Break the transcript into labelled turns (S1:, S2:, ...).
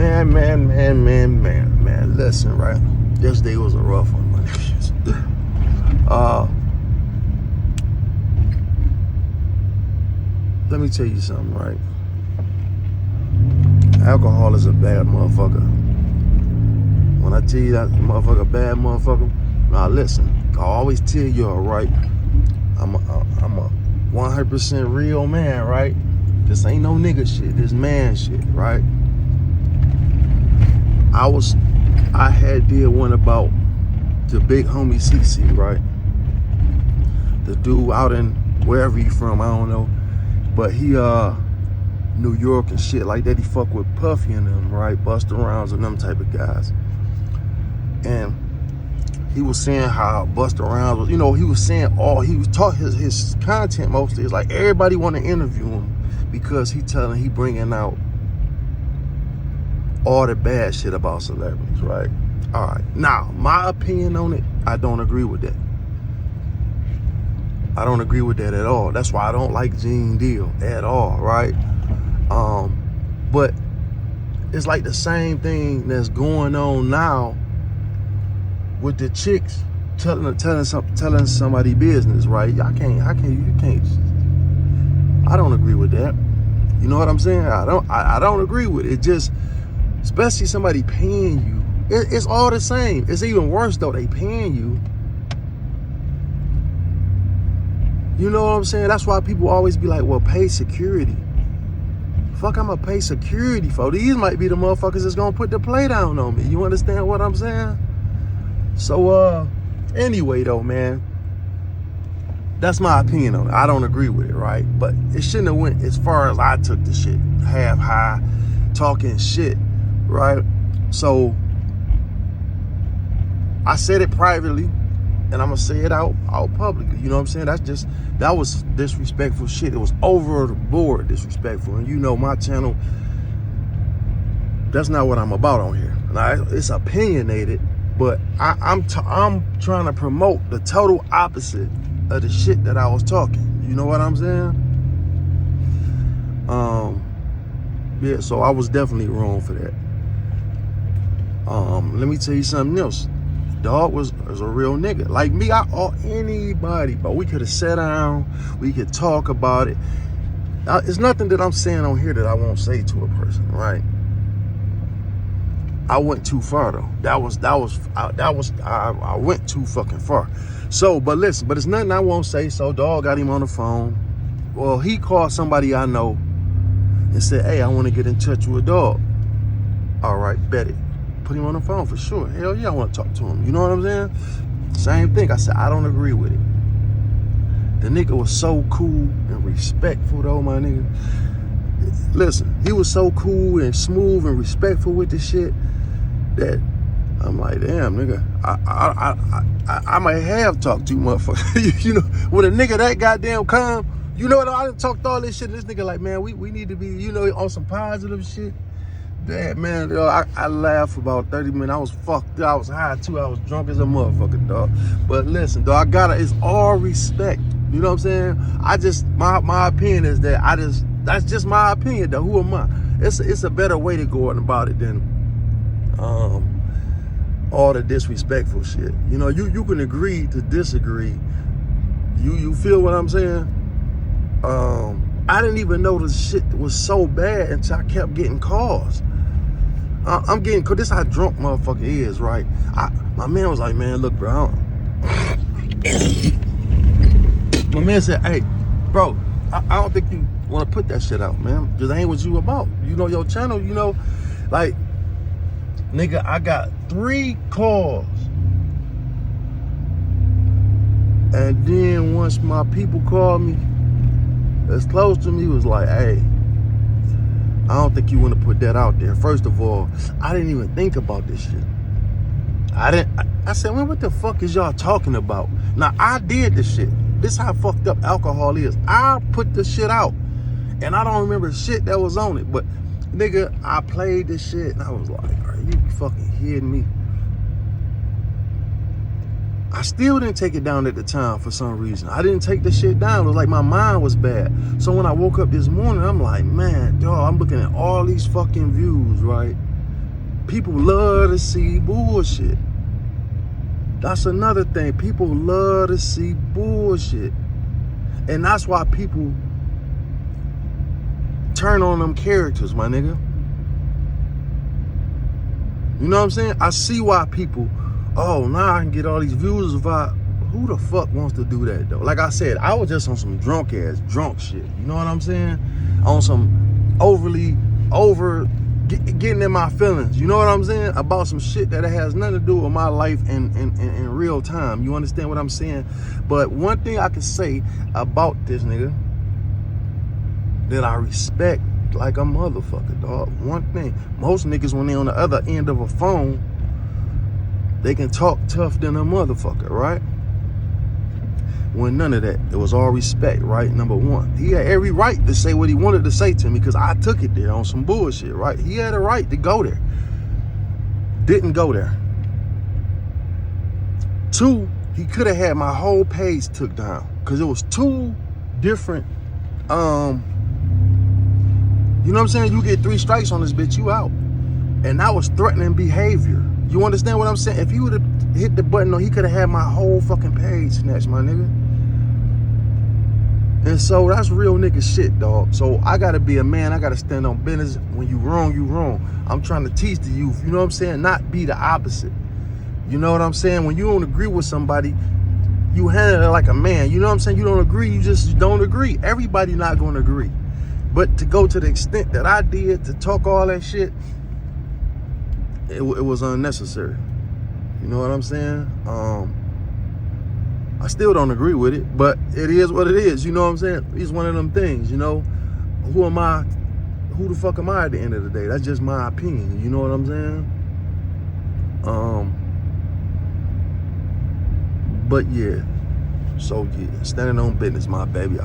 S1: Man. Listen, right? This day was a rough one, my niggas. Let me tell you something, right? Alcohol is a bad motherfucker. When I tell you that motherfucker bad motherfucker, now listen, I always tell y'all, right? I'm a 100% real man, right? This ain't no nigga shit. This man shit, right? I had did one about the big homie CC, right? The dude out in wherever he from, I don't know, but he New York and shit like that. He fuck with Puffy and them, right? Busta Rhymes and them type of guys. And he was saying how Busta Rhymes was, he was saying his content mostly is like everybody want to interview him because he bringing out all the bad shit about celebrities, right? All right. Now, my opinion on it, I don't agree with that. I don't agree with that at all. That's why I don't like Gene Deal at all, right? But it's like the same thing that's going on now with the chicks telling somebody business, right? You can't. I don't agree with that. You know what I'm saying? I don't agree with it. It just, especially somebody paying you. It's all the same. It's even worse though. They paying you. You know what I'm saying? That's why people always be like, well, pay security. Fuck, I'm gonna pay security for. These might be the motherfuckers that's gonna put the play down on me. You understand what I'm saying? So, anyway though, man, that's my opinion on it. I don't agree with it, right? But it shouldn't have went as far as I took the shit. Half high, talking shit, right? So, I said it privately, and I'm gonna say it out publicly. You know what I'm saying? That was disrespectful shit. It was over the board disrespectful. And you know my channel, that's not what I'm about on here. Now, it's opinionated, but I'm trying to promote the total opposite of the shit that I was talking. You know what I'm saying? Yeah, so I was definitely wrong for that. Let me tell you something else. Dog was a real nigga. Like me, or anybody, but we could have sat down, we could talk about it. It's nothing that I'm saying on here that I won't say to a person, right? I went too far though. I went too fucking far. So, but listen, but it's nothing I won't say. So dog got him on the phone. Well, he called somebody I know and said, hey, I want to get in touch with a dog. All right, bet it. Put him on the phone for sure. Hell yeah, I want to talk to him. You know what I'm saying? Same thing. I said, I don't agree with it. The nigga was so cool and respectful though, my nigga. Listen, he was so cool and smooth and respectful with the shit that I'm like, damn, nigga, I might have talked to you, motherfucker. You know, when a nigga that goddamn calm, you know what, I done talked all this shit. This nigga like, man, we need to be, on some positive shit. Damn, man, I laughed for about 30 minutes. I was fucked up. I was high too. I was drunk as a motherfucker, dog. But listen, dog, it's all respect. You know what I'm saying? My opinion is that that's just my opinion, though. Who am I? It's a better way to go about it than all the disrespectful shit. You can agree to disagree. You feel what I'm saying? I didn't even know the shit was so bad until I kept getting calls. I'm getting, cause this how drunk motherfucker is, right? My man was like, man, look, bro. My man said, hey, bro, I don't think you want to put that shit out, man. Cause that ain't what you about. Your channel, like, nigga, I got 3 calls. And then once my people called me, that's close to me, was like, hey, I don't think you want to put that out there. First of all, I didn't even think about this shit. I said, man, what the fuck is y'all talking about? Now, I did this shit. This how fucked up alcohol is. I put the shit out, and I don't remember shit that was on it. But, nigga, I played this shit, and I was like, are you fucking kidding me? I still didn't take it down at the time for some reason. I didn't take the shit down. It was like my mind was bad. So when I woke up this morning, I'm like, man, dog, I'm looking at all these fucking views, right? people love to see bullshit. That's another thing. People love to see bullshit. And that's why people turn on them characters, my nigga. You know what I'm saying? I see why people, oh, now I can get all these views about. Who the fuck wants to do that, though? Like I said, I was just on some drunk shit. You know what I'm saying? On some getting in my feelings. You know what I'm saying? About some shit that has nothing to do with my life in real time. You understand what I'm saying? But one thing I can say about this nigga that I respect like a motherfucker, dog. One thing, most niggas when they on the other end of a phone, they can talk tough than a motherfucker, right? When none of that, it was all respect, right? Number one, he had every right to say what he wanted to say to me because I took it there on some bullshit, right? He had a right to go there. Didn't go there. Two, he could have had my whole page took down because it was two different, you know what I'm saying? You get 3 strikes on this bitch, you out. And that was threatening behavior. You understand what I'm saying? If he would have hit the button, he could have had my whole fucking page snatched, my nigga. And so that's real nigga shit, dog. So I gotta be a man. I gotta stand on business. When you wrong, you wrong. I'm trying to teach the youth, you know what I'm saying? Not be the opposite. You know what I'm saying? When you don't agree with somebody, you handle it like a man. You know what I'm saying? You don't agree, you just don't agree. Everybody not gonna agree. But to go to the extent that I did, to talk all that shit, it was unnecessary. You know what I'm saying? I still don't agree with it, but it is what it is. You know what I'm saying? It's one of them things, you know? Who am I? Who the fuck am I at the end of the day? That's just my opinion. You know what I'm saying? But yeah. So yeah, standing on business, my baby.